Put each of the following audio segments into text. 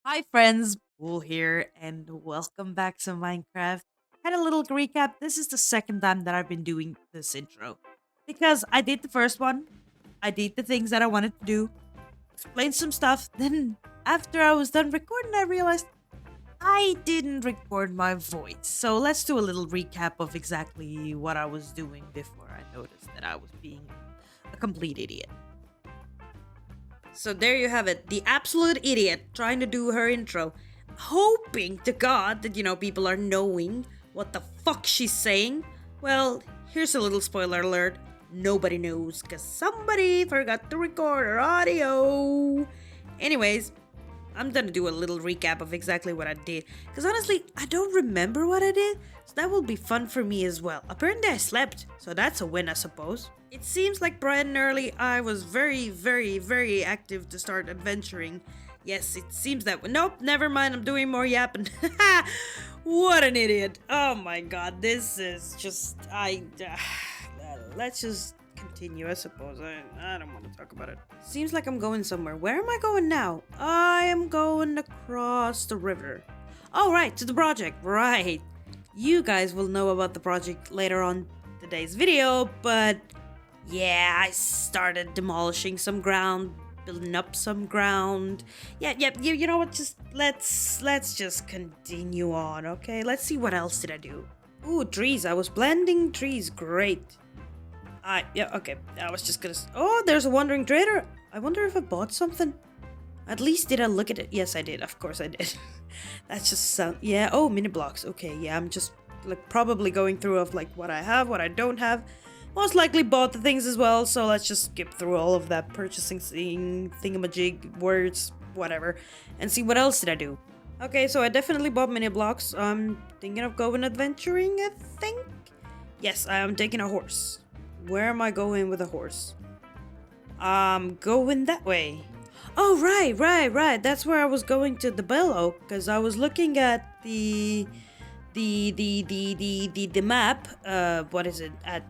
Hi friends, Bull here, and welcome back to Minecraft. And a little recap, this is the second time that I've been doing this intro. Because I did the first one, I did the things that I wanted to do, explained some stuff, then after I was done recording, I realized I didn't record my voice. So let's do a little recap of exactly what I was doing before I noticed that I was being a complete idiot. So there you have it, the absolute idiot trying to do her intro, hoping to God that, people are knowing what the fuck she's saying. Well, here's a little spoiler alert. Nobody knows because somebody forgot to record her audio. Anyways, I'm gonna do a little recap of exactly what I did. Because honestly, I don't remember what I did, so that will be fun for me as well. Apparently, I slept, so that's a win, I suppose. It seems like bright and early, I was very, very, very active to start adventuring. Yes, it seems that way. Nope, never mind, I'm doing more yapping. What an idiot. Oh my god, this is just. Let's just continue, I suppose. I don't want to talk about it. Seems like I'm going somewhere. Where am I going now? I am going across the river. Oh, right, to the project. Right. You guys will know about the project later on today's video, but yeah, I started demolishing some ground, building up some ground. Yeah, you know what? Just let's just continue on, okay? Let's see what else did I do. Ooh, trees. I was blending trees. Great. Yeah, okay. I was just gonna. Oh, there's a wandering trader. I wonder if I bought something. At least did I look at it? Yes, I did. Of course I did. That's just sound. Yeah. Oh, mini blocks. Okay. Yeah, I'm just like probably going through of like what I have, what I don't have. Most likely bought the things as well. So let's just skip through all of that purchasing thing, thingamajig, words, whatever, and see what else did I do. Okay, so I definitely bought mini blocks. I'm thinking of going adventuring. I think. Yes, I am taking a horse. Where am I going with a horse? I'm going that way. Oh, right. That's where I was going to the Bell Oak because I was looking at the map. What is it? At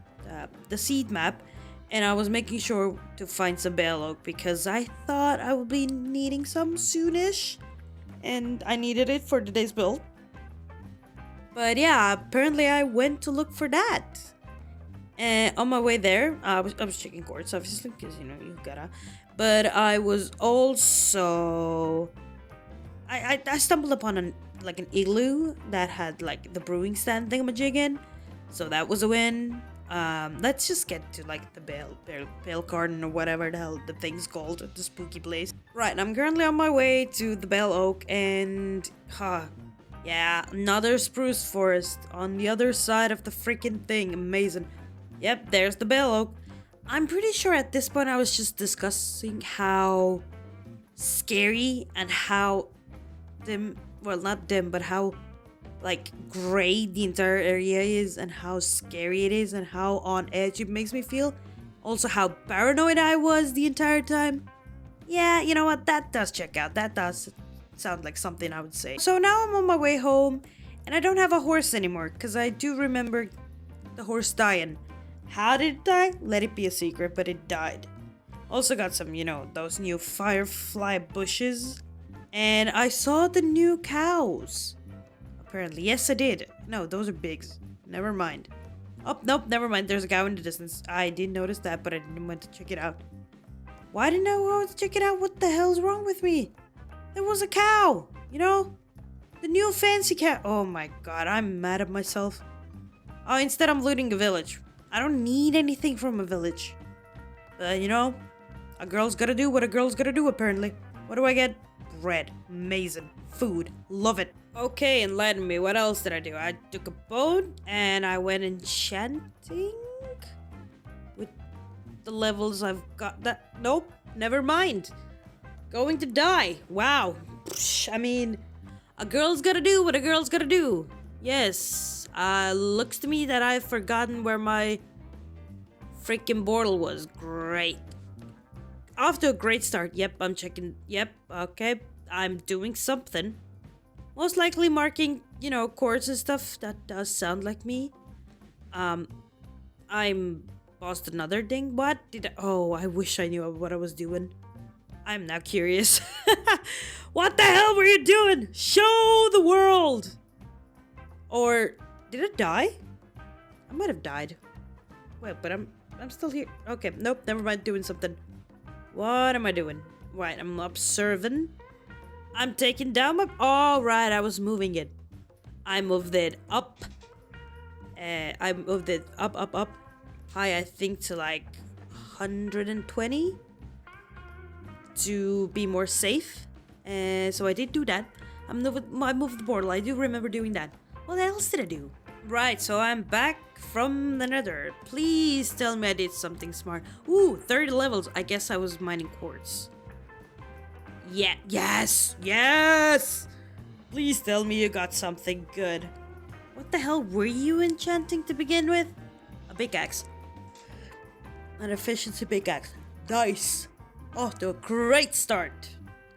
the seed map, and I was making sure to find some Bell Oak because I thought I would be needing some soonish, and I needed it for today's build. But yeah, apparently I went to look for that. And on my way there, I was checking courts, obviously, because you gotta. But I was also I stumbled upon an igloo that had like the brewing stand thingamajig in, so that was a win. Let's just get to like the Bale Garden or whatever the hell the thing's called, the spooky place. Right, I'm currently on my way to the Bell Oak, and yeah, another spruce forest on the other side of the freaking thing. Amazing. Yep, there's the Bell Oak. I'm pretty sure at this point I was just discussing how scary and how dim, well, not dim, but how like gray the entire area is and how scary it is and how on edge it makes me feel. Also, how paranoid I was the entire time. Yeah, you know what? That does check out. That does sound like something I would say. So now I'm on my way home and I don't have a horse anymore because I do remember the horse dying. How did it die? Let it be a secret, but it died. Also got some, those new firefly bushes. And I saw the new cows. Apparently. Yes, I did. No, those are pigs. Never mind. Oh, nope, never mind. There's a cow in the distance. I did notice that, but I didn't want to check it out. Why didn't I want to check it out? What the hell's wrong with me? There was a cow, The new fancy cow. Oh my god, I'm mad at myself. Oh, instead I'm looting a village. I don't need anything from a village. But, a girl's gotta do what a girl's gotta do, apparently. What do I get? Bread. Amazing. Food. Love it. Okay, enlighten me. What else did I do? I took a bone and I went enchanting with the levels I've got. That. Nope. Never mind. Going to die. Wow. I mean, a girl's gotta do what a girl's gotta do. Yes. Looks to me that I've forgotten where my freaking portal was. Great. Off to a great start. Yep, I'm checking. Yep, okay. I'm doing something. Most likely marking, chords and stuff. That does sound like me. I'm paused another thing. What did I... Oh, I wish I knew what I was doing. I'm now curious. What the hell were you doing? Show the world! Or did it die? I might have died. Wait, but I'm still here. Okay, nope, never mind doing something. What am I doing? Right, I'm observing. I'm taking down my... Oh, right, I was moving it. I moved it up. I moved it up. High, I think, to like 120 to be more safe. So I did do that. I moved the portal. I do remember doing that. What else did I do? Right, so I'm back from the nether. Please tell me I did something smart. Ooh, 30 levels. I guess I was mining quartz. Yeah, yes! Please tell me you got something good. What the hell were you enchanting to begin with? A pickaxe. An efficiency pickaxe. Nice. Oh, to a great start.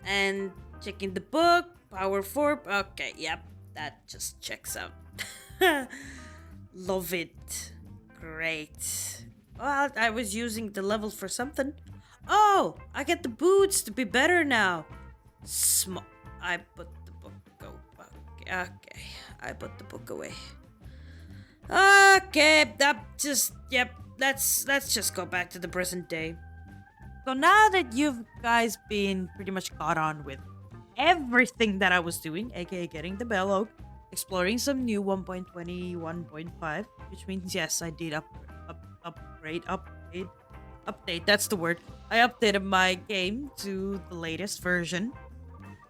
And checking the book. Power 4. Okay, yep. That just checks out. Love it. Great. Well, I was using the level for something. Oh, I get the boots to be better now. I put the book okay. I put the book away. Okay, let's just go back to the present day. So now that you've guys been pretty much caught on with everything that I was doing, aka getting the bell oak, exploring some new 1.20, 1.5, which means yes, I did update, that's the word. I updated my game to the latest version.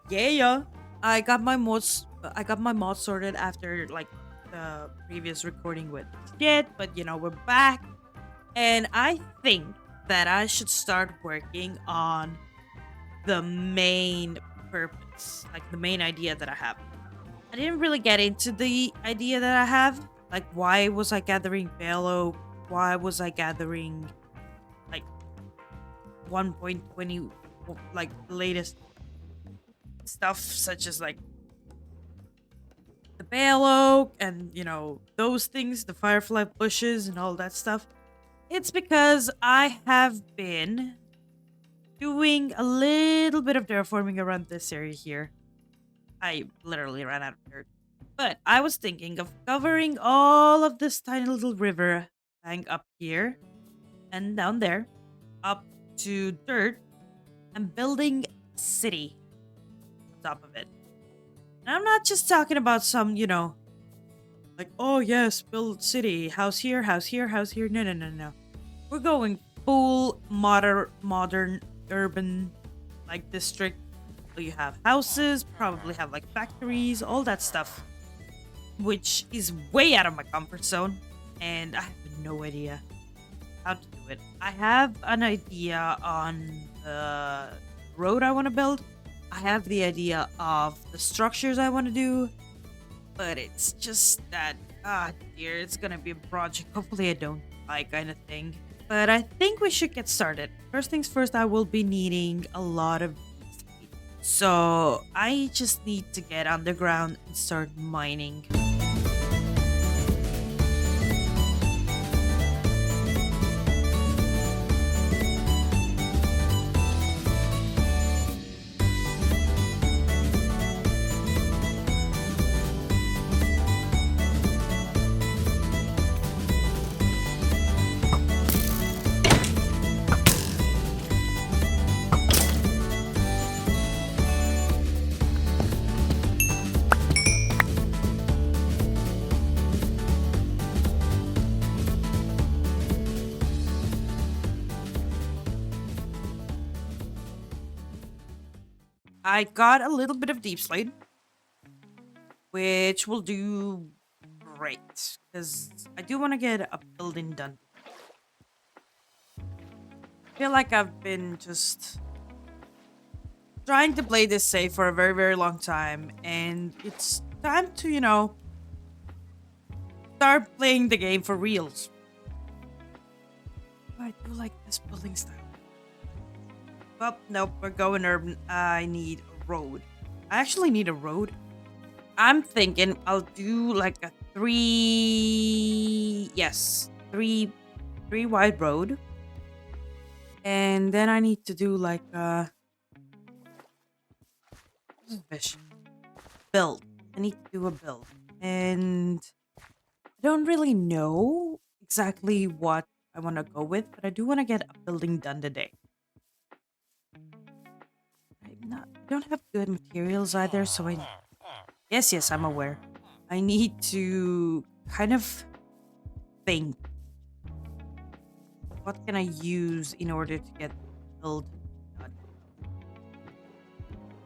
Yeah. I got my mods sorted after like the previous recording with shit, but you know, we're back. And I think that I should start working on the main purpose, like the main idea that I have. I didn't really get into the idea that I have. Like, why was I gathering Balo? Why was I gathering like 1.20, like the latest stuff, such as like the bale oak and, you know, those things, the firefly bushes and all that stuff? It's because I have been doing a little bit of terraforming around this area here. I literally ran out of dirt. But I was thinking of covering all of this tiny little river bank up here and down there up to dirt and building a city on top of it. And I'm not just talking about some, you know, like, oh yes, build city, house here, house here, house here. No. We're going full modern urban like district. So you have houses, probably have like factories, all that stuff, which is way out of my comfort zone, and I have no idea how to do it. I have an idea on the road I want to build. I have the idea of the structures I want to do, but it's just that, dear, it's gonna be a project. Hopefully I don't die kind of thing. But I think we should get started. First things first, I will be needing a lot of seed. So I just need to get underground and start mining. I got a little bit of deep slate, which will do great, because I do want to get a building done. I feel like I've been just trying to play this safe for a very, very long time, and it's time to, you know, start playing the game for reals. I do like this building style. Well, nope, we're going urban. I need a road. I actually need a road. I'm thinking I'll do like a three wide road. And then I need to do like Fish. Build. I need to do a build. And I don't really know exactly what I want to go with, but I do want to get a building done today. I don't have good materials either, so I. Yes, I'm aware. I need to kind of think what can I use in order to get build done.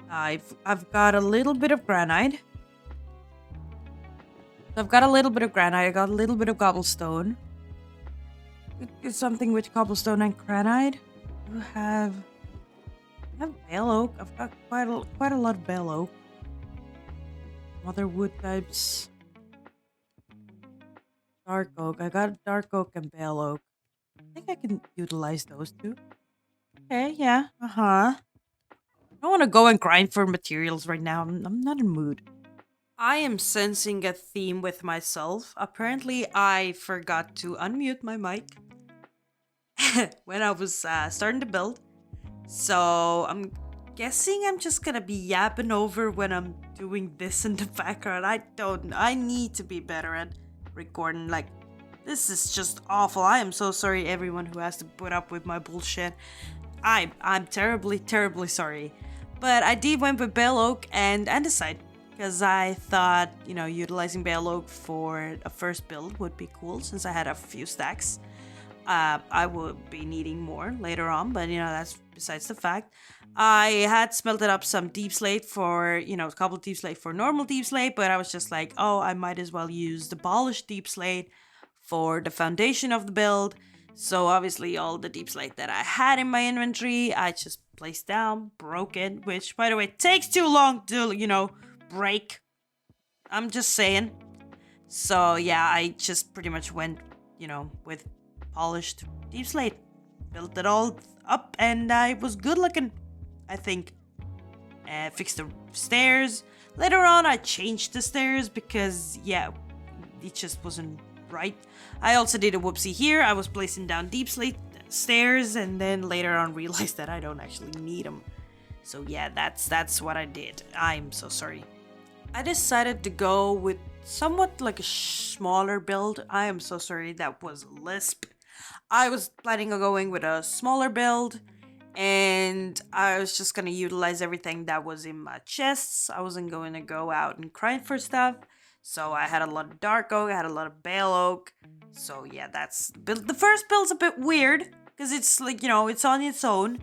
I've got a little bit of granite. So I've got a little bit of granite. I got a little bit of cobblestone. Could something with cobblestone and granite. I have bale oak. I've got quite a lot of bale oak. Other wood types. Dark oak. I got dark oak and bale oak. I think I can utilize those two. Okay, yeah. Uh-huh. I don't want to go and grind for materials right now. I'm not in mood. I am sensing a theme with myself. Apparently, I forgot to unmute my mic when I was starting to build. So I'm guessing I'm just gonna be yapping over when I'm doing this in the background. I need to be better at recording. Like, this is just awful. I am so sorry, everyone who has to put up with my bullshit. I'm terribly, terribly sorry. But I did went with bale oak and andesite because I thought, utilizing bale oak for a first build would be cool since I had a few stacks. I will be needing more later on, but that's besides the fact. I had smelted up some deep slate for, a couple deep slate for normal deep slate, but I was just like, oh, I might as well use the polished deep slate for the foundation of the build. So obviously all the deep slate that I had in my inventory, I just placed down, broke it, which by the way takes too long to, break. I'm just saying. So yeah, I just pretty much went, with polished deep slate, built it all up, and I was good looking, I think. Fixed the stairs. Later on, I changed the stairs because, yeah, it just wasn't right. I also did a whoopsie here. I was placing down deep slate stairs, and then later on realized that I don't actually need them. So yeah, that's what I did. I'm so sorry. I decided to go with somewhat like a smaller build. I am so sorry, that was a lisp. I was planning on going with a smaller build, and I was just gonna utilize everything that was in my chests. I wasn't going to go out and grind for stuff. So I had a lot of dark oak, I had a lot of bale oak. So yeah, that's the first build's a bit weird because it's like, it's on its own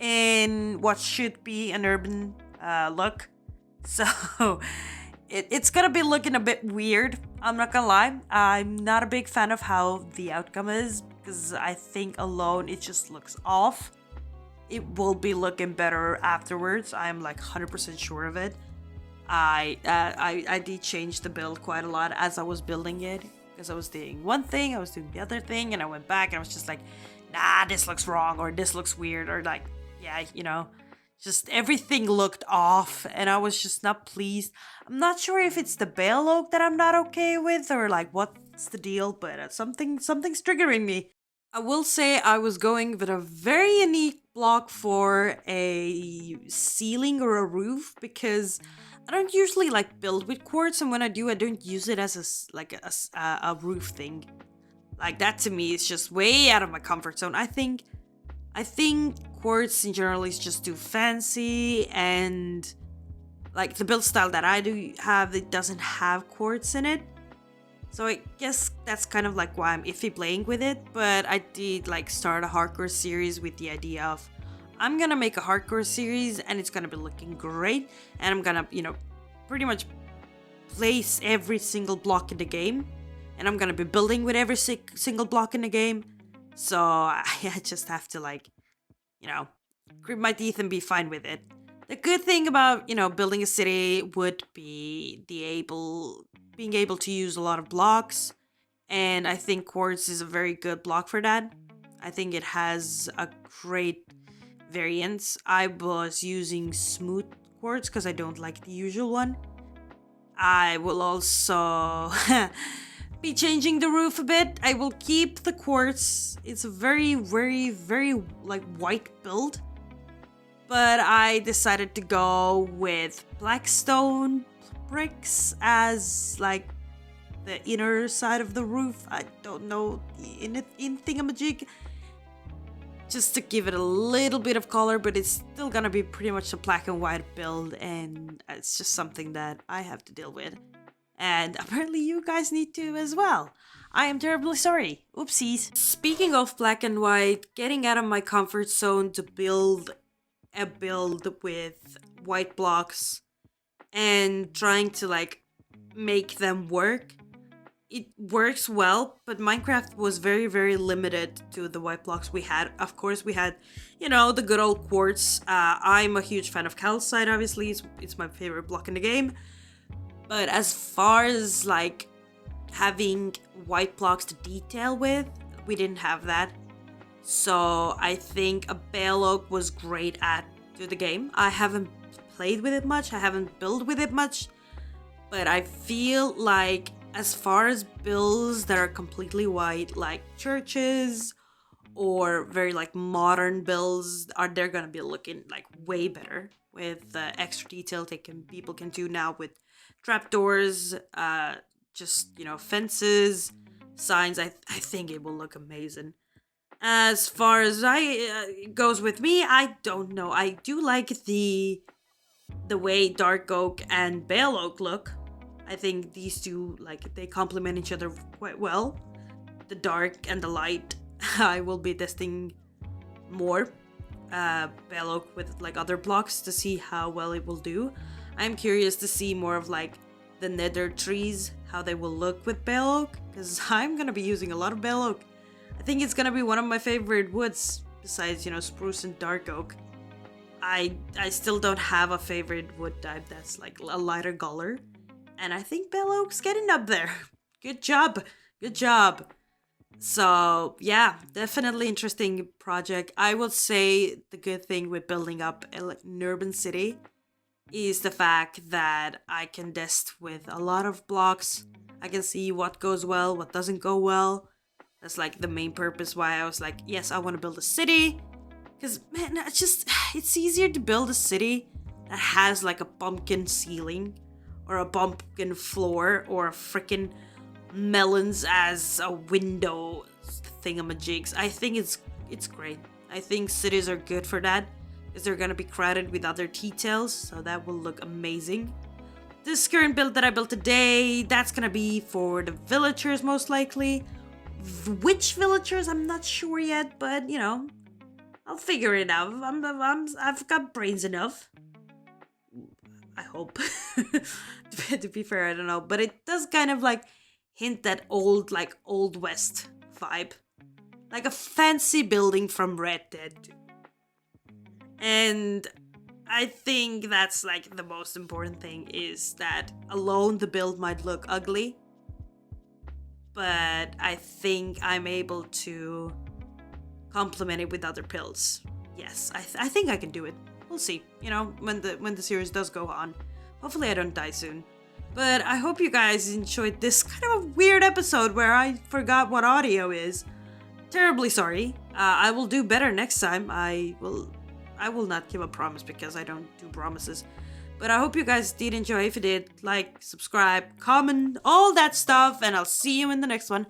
in what should be an urban look. So it's gonna be looking a bit weird. I'm not gonna lie. I'm not a big fan of how the outcome is because I think alone it just looks off. It will be looking better afterwards. I'm like 100% sure of it. I did change the build quite a lot as I was building it because I was doing one thing, I was doing the other thing, and I went back and I was just like, nah, this looks wrong, or this looks weird, or like, yeah, just everything looked off, and I was just not pleased. I'm not sure if it's the bale oak that I'm not okay with, or like what's the deal, but something's triggering me. I will say I was going with a very unique block for a ceiling or a roof because I don't usually like build with quartz, and when I do, I don't use it as a roof thing. Like, that to me is just way out of my comfort zone. I think quartz in general is just too fancy, and like the build style that I do have, it doesn't have quartz in it. So I guess that's kind of like why I'm iffy playing with it, but I did like start a hardcore series with the idea of I'm gonna make a hardcore series and it's gonna be looking great, and I'm gonna, pretty much place every single block in the game, and I'm gonna be building with every single block in the game. So I just have to grit my teeth and be fine with it. The good thing about, building a city would be being able to use a lot of blocks, and I think quartz is a very good block for that. I think it has a great variance. I was using smooth quartz because I don't like the usual one. I will also be changing the roof a bit. I will keep the quartz. It's a very, very, very white build. but I decided to go with blackstone bricks as like the inner side of the roof. I don't know in thingamajig, just to give it a little bit of color, but it's still gonna be pretty much a black and white build, and it's just something that I have to deal with. And apparently you guys need to as well. I am terribly sorry. Oopsies. Speaking of black and white, getting out of my comfort zone to build a build with white blocks and trying to like make them work. It works well, but Minecraft was very, very limited to the white blocks we had. Of course, we had, the good old quartz. I'm a huge fan of calcite, obviously. It's my favorite block in the game. But as far as, like, having white blocks to detail with, we didn't have that. So I think a bale oak was great at to the game. I haven't played with it much. I haven't built with it much. But I feel like as far as builds that are completely white, like churches or very like modern builds, they're gonna be looking like way better with the extra detail people can do now with trapdoors, fences, signs. I think it will look amazing. As far as goes with me, I don't know. I do like the way dark oak and bale oak look. I think these two, like, they complement each other quite well. The dark and the light, I will be testing more bale oak with, like, other blocks to see how well it will do. I'm curious to see more of, like, the nether trees, how they will look with bale oak, because I'm going to be using a lot of bale oak. I think it's going to be one of my favorite woods, besides, spruce and dark oak. I still don't have a favorite wood type that's, like, a lighter color. And I think bale oak's getting up there. Good job. Good job. So, yeah, definitely interesting project. I would say the good thing with building up an urban city is the fact that I can test with a lot of blocks. I can see what goes well, what doesn't go well. That's like the main purpose why I was like, yes, I want to build a city. Because, man, it's easier to build a city that has like a pumpkin ceiling or a pumpkin floor, or a freaking melons as a window thingamajigs. I think it's great. I think cities are good for that, because they're gonna be crowded with other details, so that will look amazing. This current build that I built today, that's gonna be for the villagers most likely. Which villagers, I'm not sure yet, but I'll figure it out. I've got brains enough. I hope. To be fair, I don't know. But it does kind of like hint that old West vibe. Like a fancy building from Red Dead 2. And I think that's like the most important thing, is that alone the build might look ugly. But I think I'm able to complement it with other builds. Yes, I think I can do it. We'll see, when the series does go on. Hopefully I don't die soon. But I hope you guys enjoyed this kind of a weird episode where I forgot what audio is. Terribly sorry. I will do better next time. I will not give a promise, because I don't do promises. But I hope you guys did enjoy. If you did, like, subscribe, comment, all that stuff, and I'll see you in the next one.